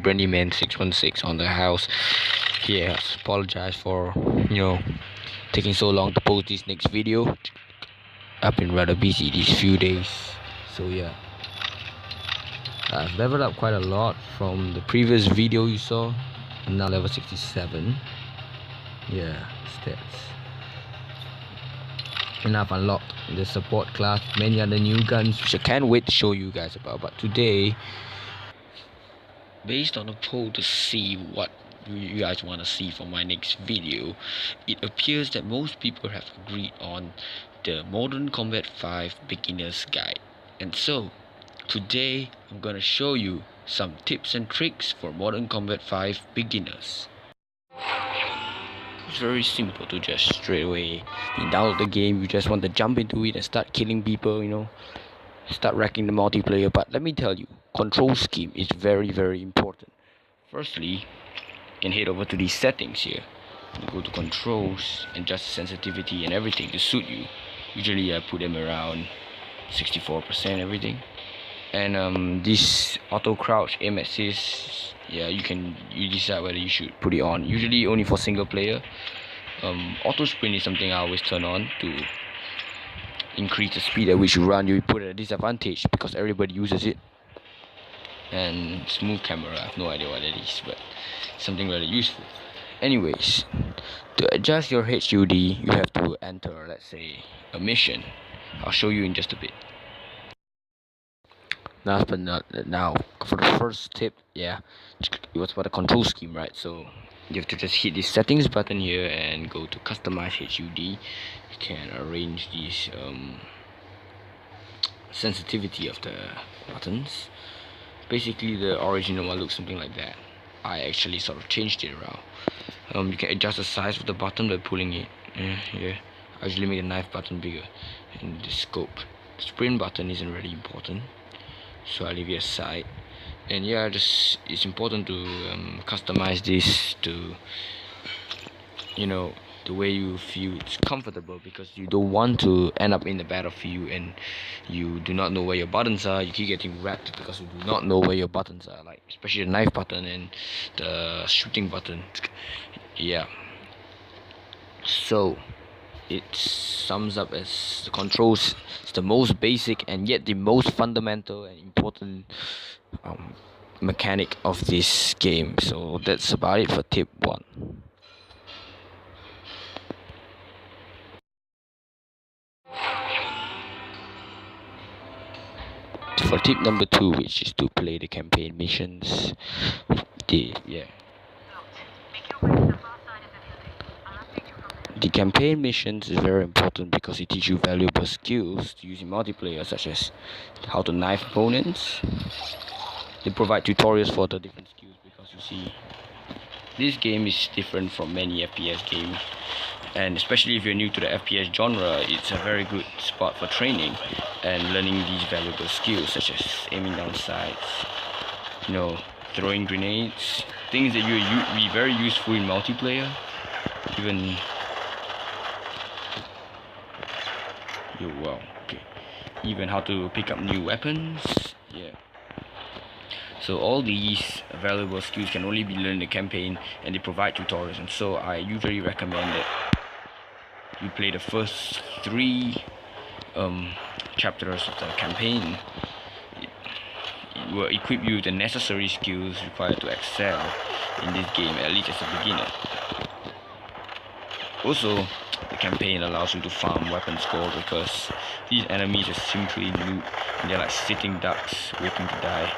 Brandyman 616 on the house. Yes, apologize for taking so long to post this next video. I've been rather busy these few days, so yeah, I've leveled up quite a lot from the previous video you saw. I'm now level 67. Yeah, stats. And I've unlocked the support class, many other new guns which I can't wait to show you guys about. But today, based on a poll to see what you guys want to see for my next video, it appears that most people have agreed on the Modern Combat 5 Beginner's Guide. And so, today I'm gonna show you some tips and tricks for Modern Combat 5 beginners. It's very simple to just straight away download the game. You just want to jump into it and start killing people, start wrecking the multiplayer. But let me tell you, control scheme is very important. Firstly, you can head over to these settings here. You go to controls, adjust sensitivity and everything to suit you. Usually I put them around 64% everything. And this auto crouch aim assist, yeah, you decide whether you should put it on. Usually only for single player. Auto sprint is something I always turn on to increase the speed at which you run. You put it at a disadvantage because everybody uses it. And smooth camera, I have no idea what that is, but something really useful. Anyways, to adjust your HUD, you have to enter, let's say, a mission. I'll show you in just a bit. Last but not now, for the first tip, yeah, it was about the control scheme, right? So you have to just hit the settings button here and go to customize HUD. You can arrange these sensitivity of the buttons. Basically, the original one looks something like that. I actually sort of changed it around. You can adjust the size of the button by pulling it here. I usually make the knife button bigger, and the scope. The sprint button isn't really important, so I leave it aside. And yeah, just it's important to customize this to the way you feel it's comfortable, because you don't want to end up in the battlefield and you do not know where your buttons are. You keep getting wrecked because you do not know where your buttons are, like especially the knife button and the shooting button. Yeah, so it sums up as the controls is the most basic and yet the most fundamental and important mechanic of this game. So that's about it for tip 1. For tip number 2, which is to play the campaign missions, the campaign missions is very important because it teaches you valuable skills to use in multiplayer, such as how to knife opponents. They provide tutorials for the different skills, because you see, this game is different from many FPS games, and especially if you're new to the FPS genre, it's a very good spot for training and learning these valuable skills, such as aiming down sights, throwing grenades, things that will be very useful in multiplayer. Even how to pick up new weapons. Yeah. So all these valuable skills can only be learned in the campaign, and they provide tutorials. And so I usually recommend that you play the first 3 chapters of the campaign. It will equip you with the necessary skills required to excel in this game, at least as a beginner. Also, the campaign allows you to farm weapon score, because these enemies are simply noob, and they're like sitting ducks waiting to die.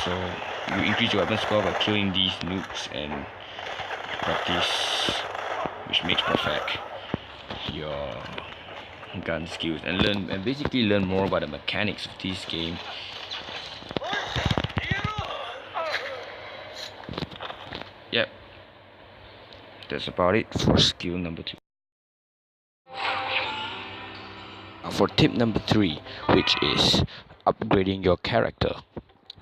So you increase your weapon score by killing these noobs and practice, which makes perfect your gun skills, and basically learn more about the mechanics of this game. Yep, that's about it for skill number 2. For tip number 3, which is upgrading your character.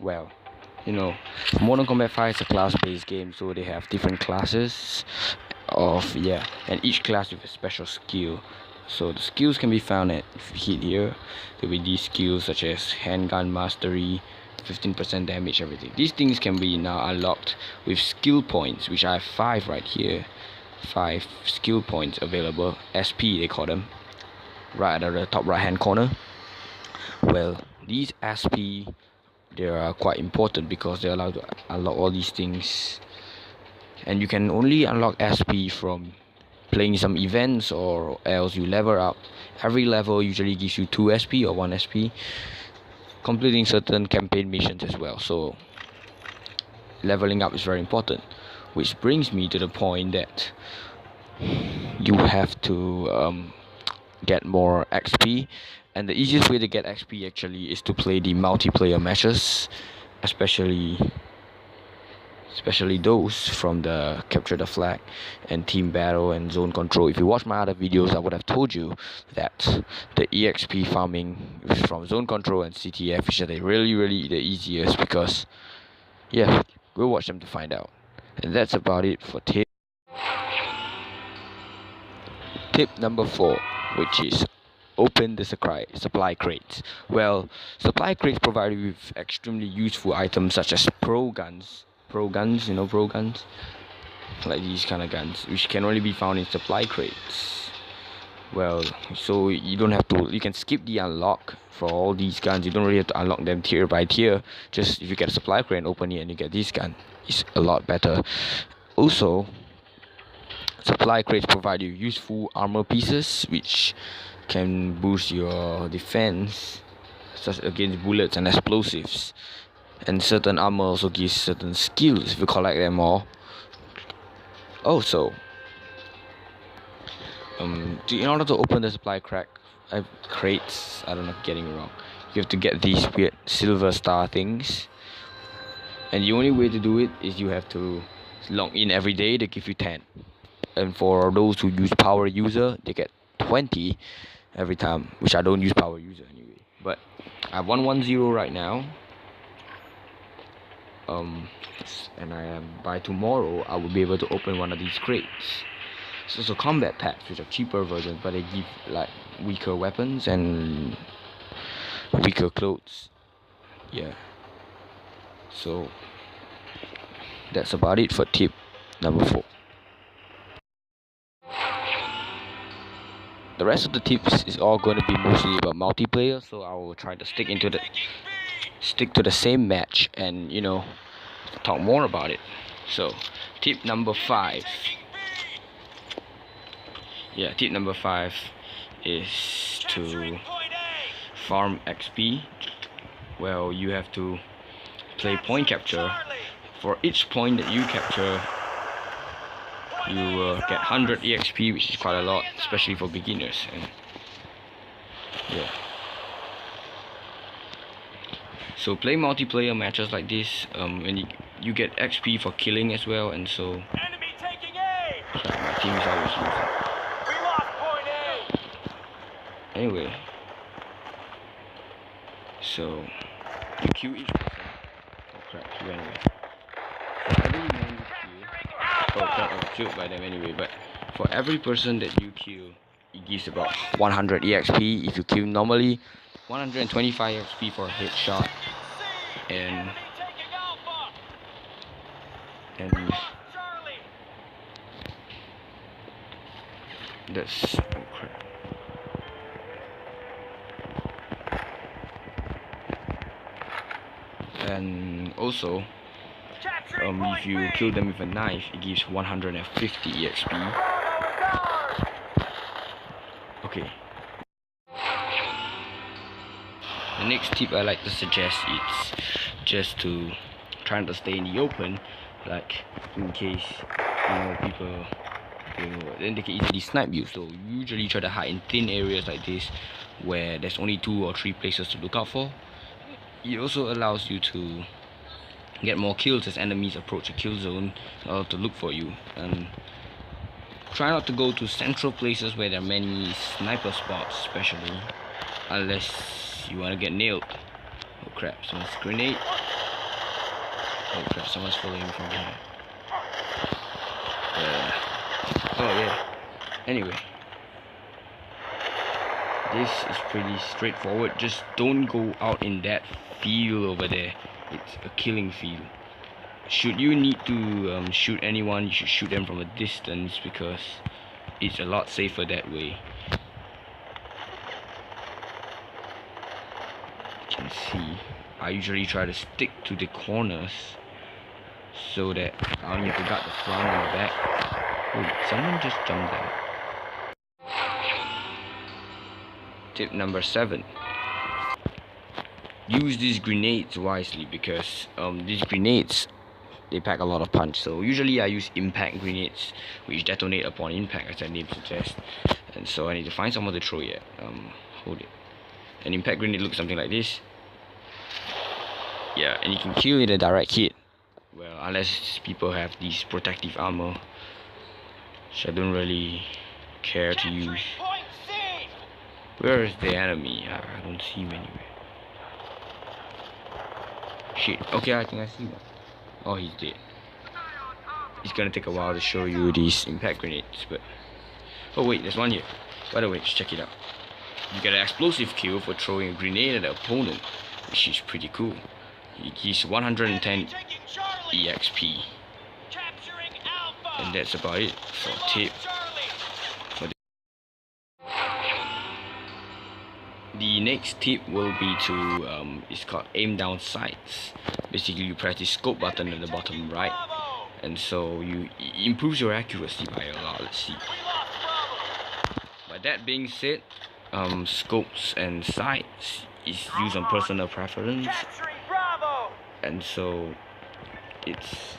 Well, you know, Modern Combat 5 is a class-based game, so they have different classes and each class with a special skill. So the skills can be found at, if you hit here, there'll be these skills such as handgun mastery, 15% damage, everything. These things can be now unlocked with skill points, which I have 5 right here. 5 skill points available, SP they call them, right at the top right hand corner. Well, these SP, they are quite important because they allow to unlock all these things, and you can only unlock SP from playing some events, or else you level up. Every level usually gives you 2 SP or 1 SP, completing certain campaign missions as well. So leveling up is very important, which brings me to the point that you have to get more XP, and the easiest way to get XP actually is to play the multiplayer matches, especially those from the capture the flag and team battle and zone control. If you watch my other videos, I would have told you that the EXP farming from zone control and CTF is really the easiest, because yeah, go watch them to find out. And that's about it for tip number 4, which is open the supply crates. Well, supply crates provide you with extremely useful items such as pro guns, you know, pro guns, like these kind of guns, which can only be found in supply crates. Well, so you can skip the unlock for all these guns. You don't really have to unlock them tier by tier. Just if you get a supply crate and open it and you get this gun, it's a lot better. Also, supply crates provide you useful armor pieces, which can boost your defense, such against bullets and explosives. And certain armor also gives certain skills if you collect them all. Also, in order to open the supply crates, I don't know, getting it wrong. You have to get these weird silver star things, and the only way to do it is you have to log in every day. They give you 10, and for those who use power user, they get 20 every time, which I don't use power user anyway. But I have 110 right now. And by tomorrow I will be able to open one of these crates. So combat packs, which are cheaper versions, but they give like weaker weapons and weaker clothes. Yeah. So that's about it for tip number 4. The rest of the tips is all going to be mostly about multiplayer, so I will try to stick to the same match and, you know, talk more about it. So tip number 5. Yeah, tip number 5 is to farm XP. Well, you have to play point capture. For each point that you capture, you get 100 EXP, which is quite a lot, especially for beginners. And yeah, so play multiplayer matches like this, and you get XP for killing as well. And so sorry, my team is always losing. Anyway, so you kill each person. Oh crap, you anyway. For every man you kill, oh crap, I was killed by them anyway, but for every person that you kill, it gives about 100 EXP if you kill normally, 125 XP for a headshot, and that's, oh crap. And also, if you kill them with a knife, it gives 150 EXP. Okay. The next tip I like to suggest is just to try to stay in the open, like in case, you know, people, you know, then they can easily snipe you. So usually try to hide in thin areas like this, where there's only 2 or 3 places to look out for. It also allows you to get more kills as enemies approach a kill zone to look for you. And try not to go to central places where there are many sniper spots, especially unless you want to get nailed. Oh crap, someone's grenade. Oh crap, someone's following me from behind. Oh yeah. Anyway, this is pretty straightforward. Just don't go out in that field over there. It's a killing field. Should you need to shoot anyone, you should shoot them from a distance because it's a lot safer that way. You can see I usually try to stick to the corners so that I only have to guard the front and the back. Oh, someone just jumped there. Tip number 7. Use these grenades wisely because these grenades, they pack a lot of punch. So usually I use impact grenades, which detonate upon impact, as the name suggests. And so I need to find someone to throw it. Hold it. An impact grenade looks something like this. Yeah, and you can kill it a direct hit. Well, unless people have these protective armor, which I don't really care to use. Where is the enemy? I don't see him anywhere. Shit. Okay, I think I see one. Oh, he's dead. It's gonna take a while to show you these impact grenades, but... Oh wait, there's one here. By the way, just check it out. You get an explosive kill for throwing a grenade at the opponent, which is pretty cool. He's 110 EXP. And that's about it for tip. The next tip will be to, it's called aim down sights. Basically, you press the scope button at the bottom right, and so it improves your accuracy by a lot. Let's see. By that being said, scopes and sights is used on personal preference, and so it's...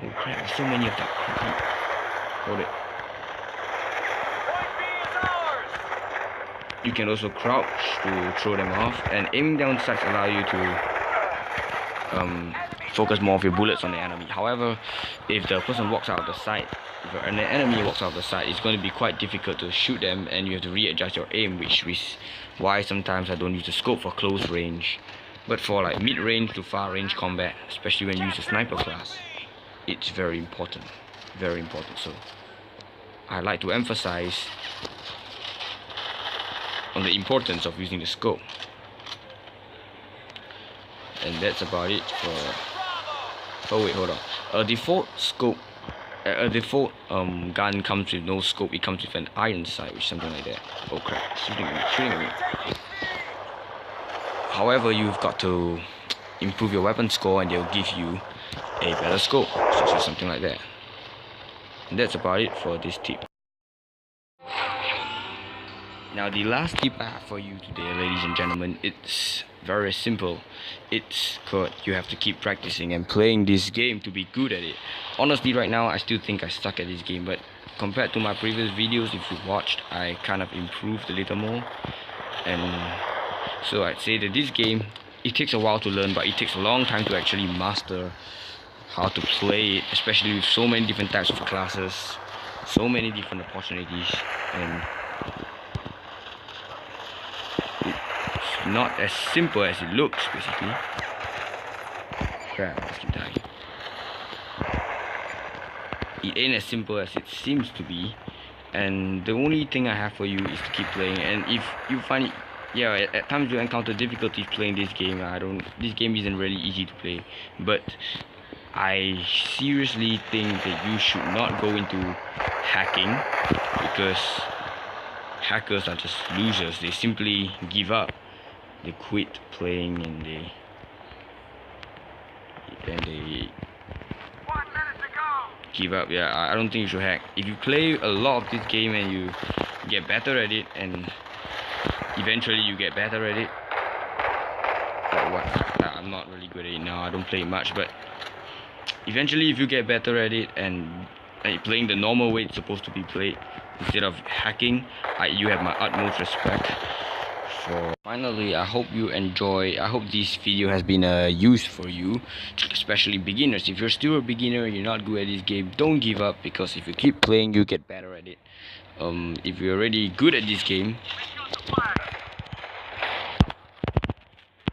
Oh crap, there's so many of that. Hold it. You can also crouch to throw them off, and aiming down sights allow you to focus more of your bullets on the enemy. However, if the person walks out of the sight, if an enemy walks out of the sight, it's going to be quite difficult to shoot them, and you have to readjust your aim, which is why sometimes I don't use the scope for close range. But for like mid-range to far-range combat, especially when you use the sniper class, it's very important. Very important. So I like to emphasize on the importance of using the scope. And that's about it for... Oh wait, hold on. A default scope, a default gun comes with no scope. It comes with an iron sight, which is something like that. Oh crap, shooting at me. However, you've got to improve your weapon score and they'll give you a better scope, such as something like that. And that's about it for this tip. Now the last tip I have for you today, ladies and gentlemen, it's very simple. It's called you have to keep practicing and playing this game to be good at it. Honestly, right now I still think I suck at this game, but compared to my previous videos, if you've watched, I kind of improved a little more. And so I'd say that this game, it takes a while to learn, but it takes a long time to actually master how to play it, especially with so many different types of classes, so many different opportunities, and it's not as simple as it looks, basically. Crap, I keep dying. It ain't as simple as it seems to be, and the only thing I have for you is to keep playing. And if you find it, yeah, at times you encounter difficulties playing this game. This game isn't really easy to play, but I seriously think that you should not go into hacking, because hackers are just losers. They simply give up. They quit playing and they 1 minute to go. Give up. Yeah, I don't think you should hack. If you play a lot of this game and you get better at it, and eventually you get better at it, I'm not really good at it now. I don't play it much, but eventually if you get better at it and playing the normal way it's supposed to be played instead of hacking, you have my utmost respect. Finally, I hope you enjoy. I hope this video has been use for you, especially beginners. If you're still a beginner, you're not good at this game, don't give up, because if you keep playing, you get better at it. If you're already good at this game,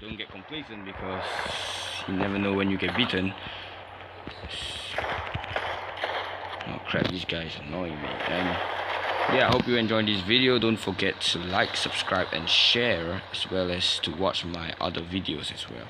don't get complacent, because you never know when you get beaten. Oh crap, these guys annoying me. Yeah, I hope you enjoyed this video. Don't forget to like, subscribe and share, as well as to watch my other videos as well.